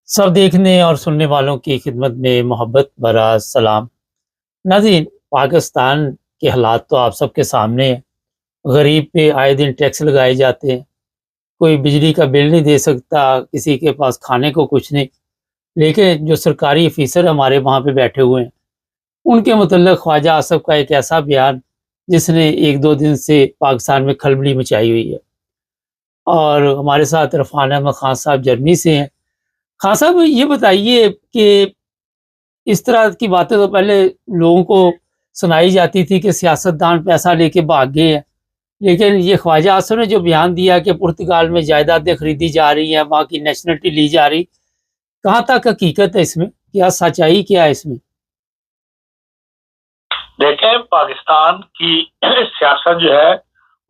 सब देखने और सुनने वालों की खिदमत में मोहब्बत भरा सलाम। नाज़रीन, पाकिस्तान के हालात तो आप सबके सामने हैं। गरीब पे आए दिन टैक्स लगाए जाते हैं, कोई बिजली का बिल नहीं दे सकता, किसी के पास खाने को कुछ नहीं। लेकिन जो सरकारी अफीसर हमारे वहाँ पे बैठे हुए हैं, उनके मतलब ख्वाजा आसफ का एक ऐसा बयान जिसने एक दो दिन से पाकिस्तान में खलबली मचाई हुई है। और हमारे साथ इरफान अहमद खान साहब जर्मनी से हैं। खान साहब, ये बताइए कि इस तरह की बातें तो पहले लोगों को सुनाई जाती थी कि सियासतदान पैसा लेके भाग गए हैं, लेकिन ये ख्वाजा आसिफ ने जो बयान दिया कि पुर्तगाल में जायदादें खरीदी जा रही हैं, वहाँ की नेशनलिटी ली जा रही, कहाँ तक हकीकत है इसमें? क्या सच्चाई क्या है इसमें? देखें, पाकिस्तान की सियासत जो है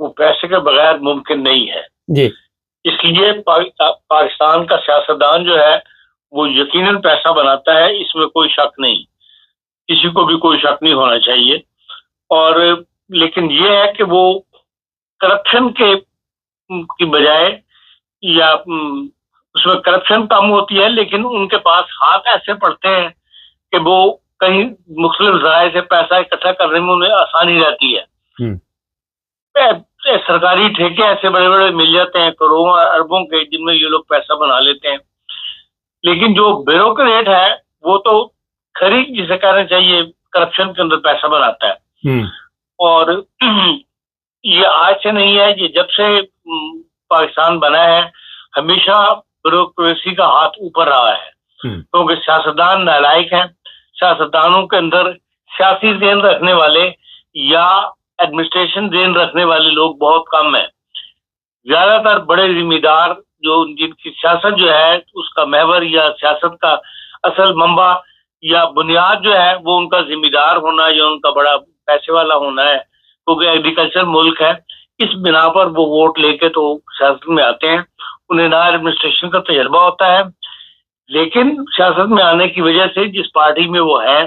वो पैसे के बगैर मुमकिन नहीं है। जी। इसलिए पाकिस्तान का सियासतदान जो है वो यकीनन पैसा बनाता है, इसमें कोई शक नहीं, किसी को भी कोई शक नहीं होना चाहिए। और लेकिन ये है कि वो करप्शन के की बजाय या उसमें करप्शन कम होती है, लेकिन उनके पास हाथ ऐसे पड़ते हैं कि वो कहीं मुख्तलिफ ज़राए से पैसा इकट्ठा करने में उन्हें आसानी रहती है। सरकारी ठेके ऐसे बड़े बड़े मिल जाते हैं करोड़ों अरबों के, जिनमें ये लोग पैसा बना लेते हैं। लेकिन जो ब्यूरोक्रेट है वो तो खरीद जिसे कहना चाहिए करप्शन के अंदर पैसा बनाता है। और ये आज से नहीं है, ये जब से पाकिस्तान बना है हमेशा ब्यूरोक्रेसी का हाथ ऊपर रहा है, क्योंकि सियासतदान नालायक हैं। सियासतदानों के अंदर सियासी ज़हन रखने वाले या एडमिनिस्ट्रेशन ज़हन रखने वाले लोग बहुत कम हैं। ज्यादातर बड़े जिम्मेदार जो जिनकी सियासत जो है उसका महवर या सियासत का असल मंबा या बुनियाद जो है वो उनका जिम्मेदार होना या उनका बड़ा पैसे वाला होना है, क्योंकि एग्रीकल्चर मुल्क है। इस बिना पर वो वोट लेके तो सियासत में आते हैं, उन्हें ना एडमिनिस्ट्रेशन का तजर्बा होता है। लेकिन सियासत में आने की वजह से जिस पार्टी में वो है,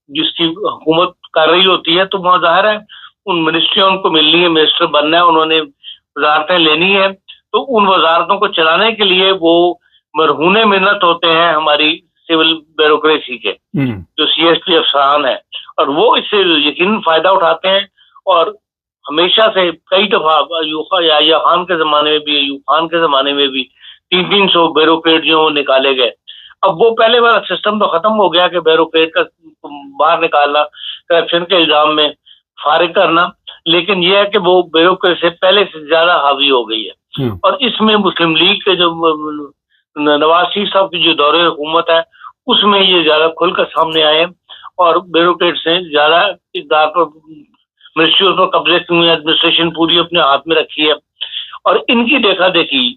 जिसकी हुकूमत कर रही होती है, तो वहाँ जाहिर है उन मिनिस्ट्रियाँ उनको मिलनी है, मिनिस्टर बनना है, उन्होंने वजारतें लेनी है। तो उन वजारतों को चलाने के लिए वो मरहूने मिन्नत होते हैं हमारी सिविल ब्यूरोक्रेसी के, जो CSP अफसरान है, और वो इससे यकीनन फायदा उठाते हैं। और हमेशा से कई दफा या खान के जमाने में भी, अयूब खान के जमाने में भी 300 ब्यूरोक्रेट जो निकाले गए। अब वो पहले वाला सिस्टम तो खत्म हो गया कि ब्यूरोक्रेट का बाहर निकालना, करप्शन के इल्जाम में फारिग करना, लेकिन यह है कि वो ब्यूरोक्रेसी से पहले से ज्यादा हावी हो गई है। और इसमें मुस्लिम लीग के जो नवाज शरीफ साहब की जो दौरे हुकूमत है उसमें ये ज्यादा खुलकर सामने आए और ब्यूरोक्रेट से ज्यादा इक़्तिदार पर, मिनिस्ट्री पर कब्जे किए, एडमिनिस्ट्रेशन पूरी अपने हाथ में रखी है। और इनकी देखा देखी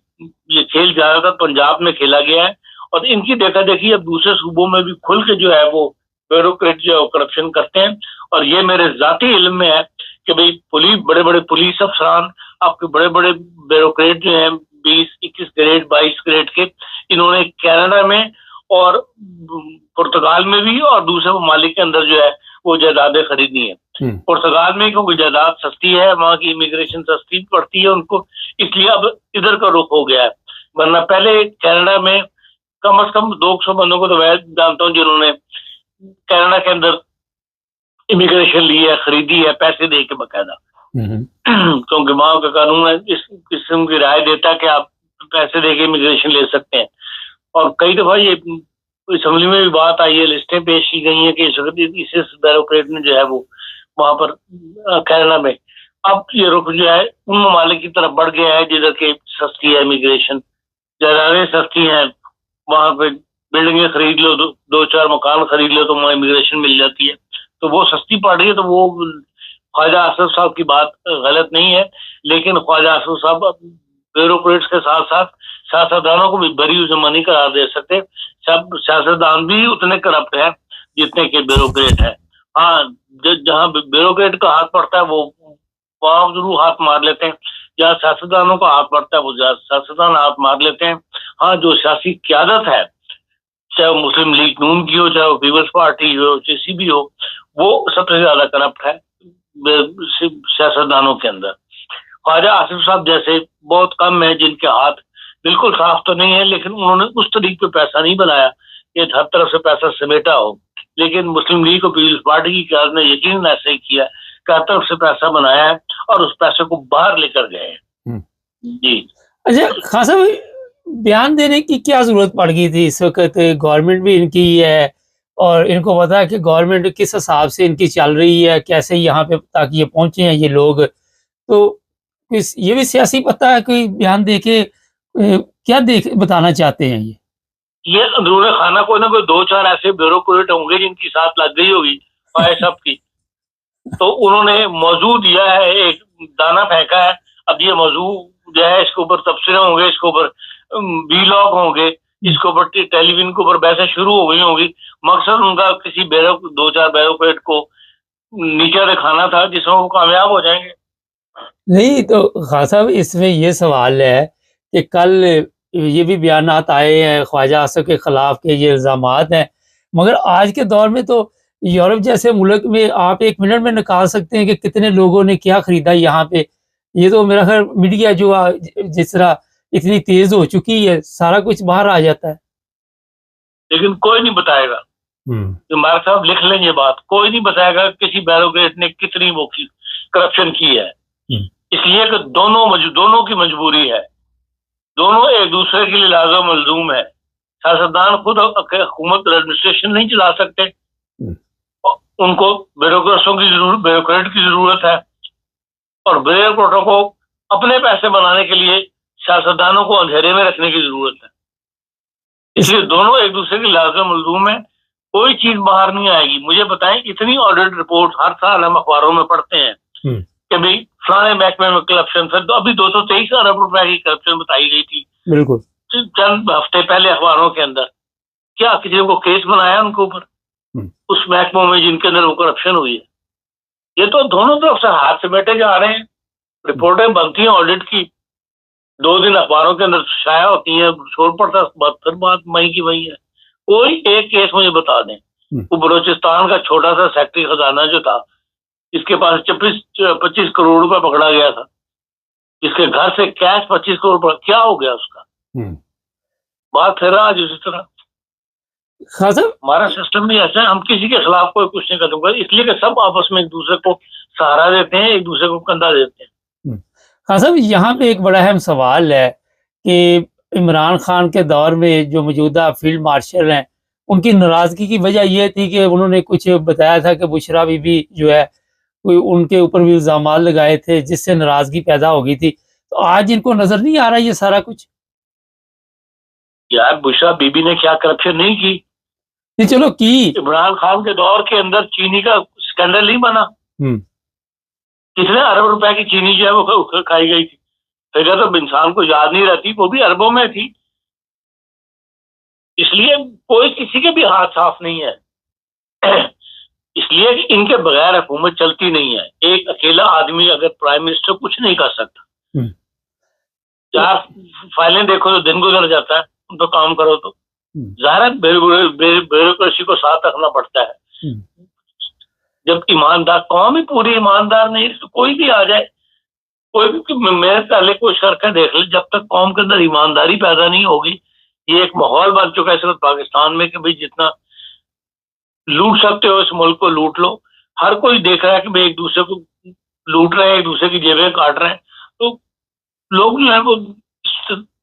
ये खेल ज्यादातर पंजाब में खेला गया है, और इनकी देखा देखी अब दूसरे सूबों में भी खुल के जो है वो ब्यूरोक्रेट जो है करप्शन करते हैं। और ये मेरे जाती इल्म में है कि भाई बड़े बड़े पुलिस अफसरान, आपके बड़े बड़े ब्यूरोक्रेट जो हैं 20-21 ग्रेड 22 ग्रेड के, इन्होंने कनाडा में और पुर्तगाल में भी और दूसरे ममालिक के अंदर जो है वो जायदादें खरीदनी है। पुर्तगाल में क्योंकि जायदाद सस्ती है, वहाँ की इमिग्रेशन सस्ती पड़ती है उनको, इसलिए अब इधर का रुख हो गया है। वरना पहले कनाडा में कम से कम 200 बंदों को तो मैं जानता हूँ जिन्होंने कनाडा के अंदर इमिग्रेशन ली है, खरीदी है पैसे दे के बकायदा, क्योंकि वहाँ का कानून इस किस्म की राय देता है कि आप पैसे दे के इमिग्रेशन ले सकते हैं। और कई दफा ये असेंबली में भी बात आई है, लिस्टें पेश की गई हैं कि इस ब्यूरोक्रेट ने जो है वो वहां पर कनाडा में अब ये रुख जो है उन ममालिक की तरफ बढ़ गया है जिधर के सस्ती है इमिग्रेशन, जायदादें सस्ती हैं, वहां पे बिल्डिंगें खरीद लो, 2-4 मकान खरीद लो तो वहाँ इमिग्रेशन मिल जाती है, तो वो सस्ती पड़ रही है। तो वो ख्वाजा आसिफ साहब की बात गलत नहीं है, लेकिन ख्वाजा आसिफ साहब ब्यूरोक्रेट्स के साथ साथ सियासतदानों को भी बरी जमा नहीं करार दे सकते। सब सियासतदान भी उतने करप्ट है जितने के ब्यूरोक्रेट है। हाँ, जहाँ ब्यूरोक्रेट का हाथ पड़ता है वो वहाँ जरूर हाथ मार लेते हैं, जहाँ सियासतदानों का हाथ पड़ता है वो सियासतदान हाथ मार लेते हैं। हाँ, जो सियासी क्यादत है, चाहे वो मुस्लिम लीग नून की हो, चाहे वो पीपल्स पार्टी हो, किसी भी हो, वो सबसे ज्यादा करप्ट है सियासतदानों के अंदर। ख्वाजा आसिफ साहब जैसे बहुत कम है जिनके हाथ بالکل صاف تو نہیں ہے، لیکن انہوں نے اس طریقے پہ پیسہ نہیں بنایا کہ ہر طرف سے پیسہ سمیٹا ہو، لیکن مسلم لیگ اور پیپلز پارٹی کی قیادت نے یقیناً ایسا ہی کیا کہ ہر طرف سے پیسہ بنایا ہے اور اس پیسے کو باہر لے کر گئے ہیں۔ جی اچھا خان صاحب، بیان دینے کی کیا ضرورت پڑ گئی تھی؟ اس وقت گورنمنٹ بھی ان کی ہے اور ان کو پتا ہے کہ گورنمنٹ کس حساب سے ان کی چل رہی ہے، کیسے یہاں پہ تاکہ یہ پہنچے ہیں یہ لوگ، تو یہ بھی سیاسی پتہ ہے کوئی بیان دے کے کیا بتانا چاہتے ہیں یہ اندرون خانہ کوئی نہ کوئی دو چار ایسے بیوروکریٹ ہوں گے جن کی ساتھ لگ گئی ہوگی سب کی، تو انہوں نے موضوع دیا ہے، ایک دانا پھینکا ہے، اب یہ موضوع جو ہے اس کے اوپر تبصرے ہوں گے، اس کے اوپر ویلاگ ہوں گے، اس کے اوپر ٹیلی ویژن کے اوپر بحثیں شروع ہو گئی ہوں گی، مقصد ان کا کسی دو چار بیوروکریٹ کو نیچے دکھانا تھا جس میں وہ کامیاب ہو جائیں گے۔ نہیں تو خان صاحب، اس میں یہ سوال ہے کہ کل یہ بھی بیانات آئے ہیں خواجہ آصف کے خلاف کے یہ الزامات ہیں، مگر آج کے دور میں تو یورپ جیسے ملک میں آپ ایک منٹ میں نکال سکتے ہیں کہ کتنے لوگوں نے کیا خریدا یہاں پہ۔ یہ تو میرا خیال میڈیا جو جس طرح اتنی تیز ہو چکی ہے، سارا کچھ باہر آ جاتا ہے، لیکن کوئی نہیں بتائے گا۔ مارک صاحب لکھ لیں یہ بات، کوئی نہیں بتائے گا کسی بیوروکریٹ نے کتنی وہ کرپشن کی ہے، اس لیے کہ دونوں کی مجبوری ہے، دونوں ایک دوسرے کے لیے لازم ملزوم ہے۔ سیاستدان خود حکومت ایڈمنسٹریشن نہیں چلا سکتے، ان کو بیوروکریٹ کی ضرورت ہے، اور بیوروکریٹوں کو اپنے پیسے بنانے کے لیے سیاستدانوں کو اندھیرے میں رکھنے کی ضرورت ہے، اس لیے دونوں ایک دوسرے کے لازم ملزوم ہیں، کوئی چیز باہر نہیں آئے گی۔ مجھے بتائیں اتنی آڈٹ رپورٹ ہر سال ہم اخباروں میں پڑھتے ہیں کہ بھئی فلانے محکمے میں کرپشن، پھر تو ابھی 223 ارب روپے کی کرپشن بتائی گئی تھی بالکل چند ہفتے پہلے اخباروں کے اندر، کیا کسی کو کیس بنایا ان کے اوپر اس محکموں میں جن کے اندر وہ کرپشن ہوئی ہے؟ یہ تو دونوں طرف سے ہاتھ سے بیٹھے جا رہے ہیں، رپورٹیں بنتی ہیں آڈٹ کی، 2 دن اخباروں کے اندر شائع ہوتی ہیں، شور پڑتا ہے، پھر بات وہیں کی وہیں ہے۔ کوئی ایک کیس مجھے بتا دیں، وہ بلوچستان کا چھوٹا سا سیکٹری خزانہ جو تھا، اس کے پاس 25 کروڑ روپے پکڑا گیا تھا، جس کے گھر سے کیش 25 کروڑ روپے، کیا ہو گیا اس کا؟ بات پھر آج اسی طرح ہمارا سسٹم بھی ایسا ہے، ہم کسی کے خلاف کوئی کچھ نہیں کرتے، اس لیے کہ سب آپس میں ایک دوسرے کو سہارا دیتے ہیں، ایک دوسرے کو کندھا دیتے ہیں۔ خان صاحب، یہاں پہ ایک بڑا اہم سوال ہے کہ عمران خان کے دور میں جو موجودہ فیلڈ مارشل ہیں، ان کی ناراضگی کی وجہ یہ تھی کہ انہوں نے کچھ بتایا تھا کہ بشرا بی بی جو ہے کوئی ان کے اوپر بھی الزامات لگائے تھے جس سے ناراضگی پیدا ہو گئی تھی، تو آج ان کو نظر نہیں آ رہا یہ سارا کچھ؟ یار بشرا بی بی نے کیا کرپشن نہیں کی؟ نہیں چلو کی، عمران خان کے دور کے اندر چینی کا سکینڈل نہیں بنا، کتنے ارب روپے کی چینی جو ہے وہ کھائی گئی تھی، فگر تو انسان کو یاد نہیں رہتی، وہ بھی اربوں میں تھی، اس لیے کوئی کسی کے بھی ہاتھ صاف نہیں ہے، اس لیے کہ ان کے بغیر حکومت چلتی نہیں ہے۔ ایک اکیلا آدمی اگر پرائم منسٹر کچھ نہیں کر سکتا، 4 فائلیں دیکھو تو دن گزر جاتا ہے، ان پہ کام کرو تو ظاہر ہے بیوروکریسی کو ساتھ رکھنا پڑتا ہے۔ جب ایماندار قوم ہی پوری ایماندار نہیں تو کوئی بھی آ جائے، کوئی بھی، میرے پہلے کوئی شرکت دیکھ لے، جب تک قوم کے اندر ایمانداری پیدا نہیں ہوگی، یہ ایک ماحول بن چکا ہے اس وقت پاکستان میں کہ بھئی جتنا لوٹ سکتے ہو اس ملک کو لوٹ لو، ہر کوئی دیکھ رہا ہے کہ بھئی ایک دوسرے کو لوٹ رہے ہیں، ایک دوسرے کی جیبیں کاٹ رہے ہیں، تو لوگ جو ہے وہ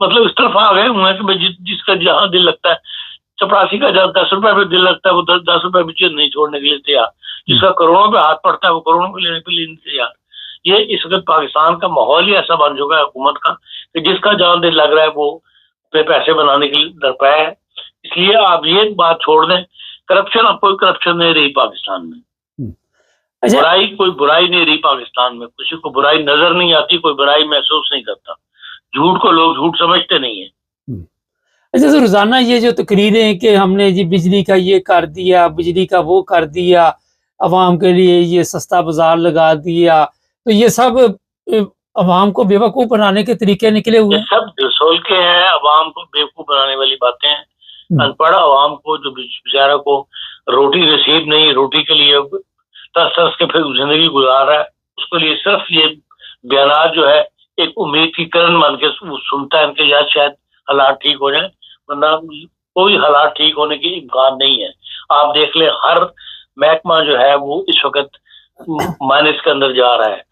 مطلب اس طرف آ گئے ہوئے ہیں کہ بھئی جس کا جہاں دل لگتا ہے، چپراسی کا جب 10 روپے پہ دل لگتا ہے وہ 10 روپے بھی چیز نہیں چھوڑنے کے لیے تیار، جس کا کروڑوں پہ ہاتھ پڑتا ہے وہ کروڑوں پہ لینے تیار۔ یہ اس وقت پاکستان کا ماحول ہی ایسا بن چکا ہے حکومت کا کہ جس کا جہاں دل لگ رہا ہے وہ اپنے پیسے بنانے کے لیے درپے ہے۔ اس لیے آپ یہ بات چھوڑ دیں، کرپشن، اب کوئی کرپشن نہیں رہی پاکستان میں، برائی کوئی برائی نہیں رہی پاکستان میں، کسی کو برائی نظر نہیں آتی، کوئی برائی محسوس نہیں کرتا، جھوٹ کو لوگ جھوٹ سمجھتے نہیں ہیں۔ اچھا سر، روزانہ یہ جو تقریریں کہ ہم نے جی بجلی کا یہ کر دیا، بجلی کا وہ کر دیا، عوام کے لیے یہ سستا بازار لگا دیا، تو یہ سب عوام کو بیوقوف بنانے کے طریقے نکلے ہوئے ہیں، یہ سب رسول کے ہیں، عوام کو بیوقوف بنانے والی باتیں ہیں۔ ان پڑھ عوام کو جو بیچارہ کو روٹی نصیب نہیں، روٹی کے لیے ترس ترس کے پھر زندگی گزار رہا ہے، اس کے لیے صرف یہ بیانات جو ہے ایک امید کی کرن مان کے سنتا ہے کہ یار شاید हालात ठीक हो जाए, वरना कोई हालात ठीक होने की इम्कान नहीं है। आप देख ले, हर महकमा जो है वो इस वक्त माइनस के अंदर जा रहा है।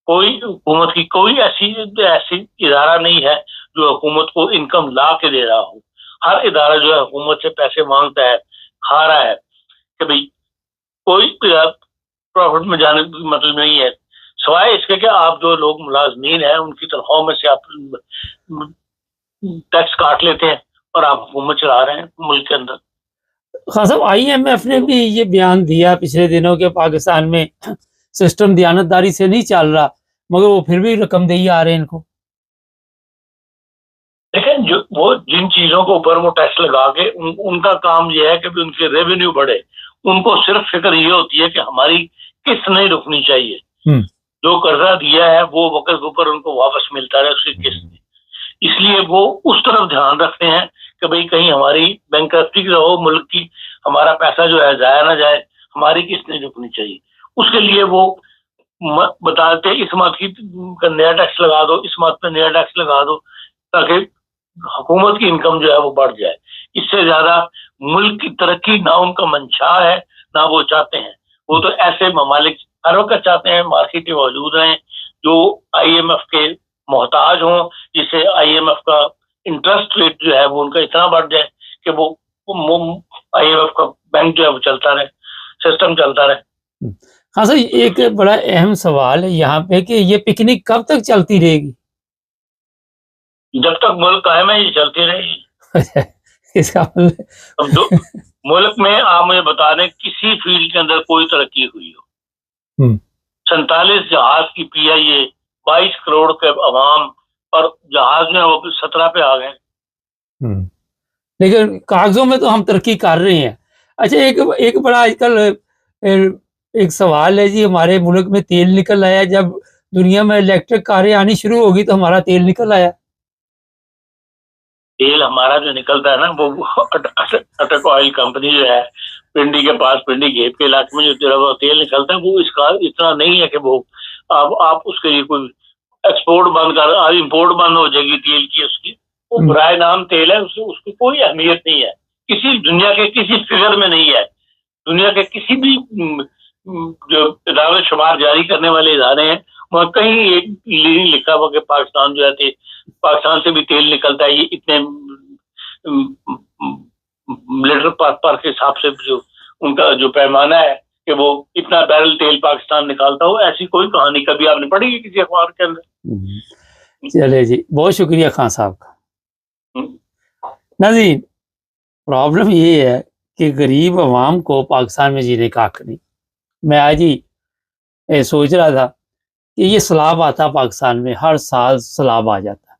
कोई हुकूमत की कोई ऐसी ऐसी इदारा नहीं है जो हुकूमत को इनकम ला के दे रहा हो। हर इदारा जो है हुकूमत से पैसे मांगता है, खा रहा है, कि भाई कोई प्रॉफिट में जाने का मतलब नहीं है, सिवाय इसके कि आप जो लोग मुलाजमीन हैं उनकी तनख्वाह में से आप टैक्स काट लेते हैं और आप हुकूमत चला रहे हैं मुल्क के अंदर। खान साहब, IMF ने भी ये बयान दिया पिछले दिनों के पाकिस्तान में सिस्टम दयानतदारी से नहीं चल रहा, मगर वो फिर भी रकम दे ही आ रहे हैं इनको। लेकिन जो वो जिन चीजों के ऊपर वो टैक्स लगा के उनका काम ये है कि भी उनके रेवेन्यू बढ़े, उनको सिर्फ फिक्र ये होती है कि हमारी किस्त नहीं रुकनी चाहिए। जो कर्जा दिया है वो वक्त के ऊपर उनको वापस मिलता रहे उसकी किस्त, इसलिए वो उस तरफ ध्यान रखते हैं कि भाई कहीं हमारी बैंकरप्सी हो मुल्क की, हमारा पैसा जो है जाया ना जाए, हमारी किस्त नहीं रुकनी चाहिए। उसके लिए वो बताते इस मत की नया टैक्स लगा दो, इस मत पे नया टैक्स लगा दो, ताकि हुकूमत की इनकम जो है वो बढ़ जाए। इससे ज्यादा मुल्क की तरक्की ना उनका मंशा है ना वो चाहते हैं। वो तो ऐसे ममालिक हर वक्त चाहते हैं मार्केट में मौजूद रहें जो IMF के मोहताज हों, जिससे IMF का इंटरेस्ट रेट जो है वो उनका इतना बढ़ जाए कि वो IMF का बैंक जो है वो चलता रहे, सिस्टम चलता रहे। हाँ सर, एक बड़ा अहम सवाल है यहाँ पे कि ये पिकनिक कब तक चलती रहेगी? जब तक मुल्क कायम है ये चलती रहेगी। इसका मतलब मुल्क में आप मुझे बता दें किसी फील्ड के अंदर कोई तरक्की हुई हो? 47 जहाज की PIA, 22 करोड़ के अवाम, और जहाज में वो 17 पे आ गए। लेकिन कागजों में तो हम तरक्की कर रहे हैं। अच्छा, एक बड़ा आजकल एक सवाल है जी, हमारे मुल्क में तेल निकल आया, जब दुनिया में इलेक्ट्रिक कारें आनी शुरू होगी तो हमारा तेल निकल आया। तेल हमारा जो निकलता है ना वो अटक ऑयल कंपनी जो है पिंडी के पास, पिंडी गेप के इलाके में जो तेल निकलता है वो इसका इतना नहीं है कि वो आप उसके लिए कोई एक्सपोर्ट बंद कर, इंपोर्ट बंद हो जाएगी तेल की उसकी। वो बराए नाम तेल है, उसकी कोई अहमियत नहीं है, किसी दुनिया के किसी फिगर में नहीं है। दुनिया के किसी भी जो इदारे शुमार जारी करने वाले इदारे हैं वहाँ कहीं एक नहीं लिखा हुआ कि पाकिस्तान जो है पाकिस्तान से भी तेल निकलता है, ये इतने लीटर पर के हिसाब से जो उनका जो पैमाना है कि वो इतना बैरल तेल पाकिस्तान निकालता हो, ऐसी कोई कहानी कभी आपने पढ़ी है किसी अखबार के अंदर? चले जी, बहुत शुक्रिया खान साहब का। नाज़रीन, प्रॉब्लम ये है कि गरीब आवाम को पाकिस्तान में जीने का हक नहीं। मैं आज ही सोच रहा था कि ये सैलाब आता पाकिस्तान में, हर साल सैलाब आ जाता है,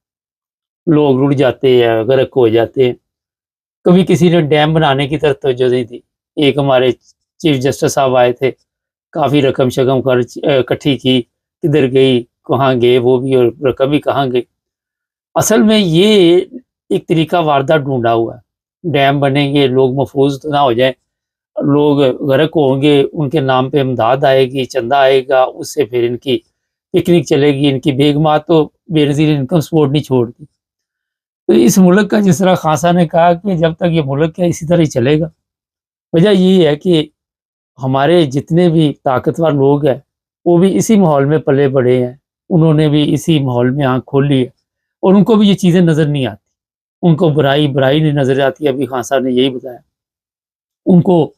लोग रुड़ जाते हैं, गर्क हो जाते हैं। कभी किसी ने डैम बनाने की तरफ तवज्जो नहीं दी। एक हमारे चीफ जस्टिस साहब आए थे, काफ़ी रकम शकम कर इकट्ठी की, किधर गई, कहाँ गए वो भी, और रकम भी कहाँ गई। असल में ये एक तरीका वारदात ढूंढा हुआ है। डैम बनेंगे, लोग महफूज तो ना हो जाए, लोग गर्क होंगे, उनके नाम पे इमदाद आएगी, चंदा आएगा, उससे फिर इनकी पिकनिक चलेगी। इनकी बेगमात तो बेनज़ीर इनकम सपोर्ट नहीं छोड़ती। तो इस मुल्क का, जिस तरह खान साहब ने कहा कि जब तक ये मुल्क है इसी तरह ही चलेगा। वजह ये है कि हमारे जितने भी ताकतवर लोग हैं वो भी इसी माहौल में पले बड़े हैं, उन्होंने भी इसी माहौल में आँख खोली है, और उनको भी ये चीज़ें नज़र नहीं आती। उनको बुराई नहीं नज़र आती। अभी खान साहब ने यही बताया, उनको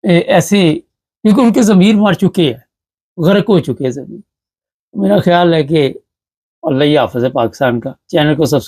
ऐसे, क्योंकि उनके ज़मीर मर चुके हैं, गर्क हो चुके हैं ज़मीर। मेरा ख्याल है कि अल्लाह ही हाफ़िज़ है पाकिस्तान का। चैनल को सब्सक्राइब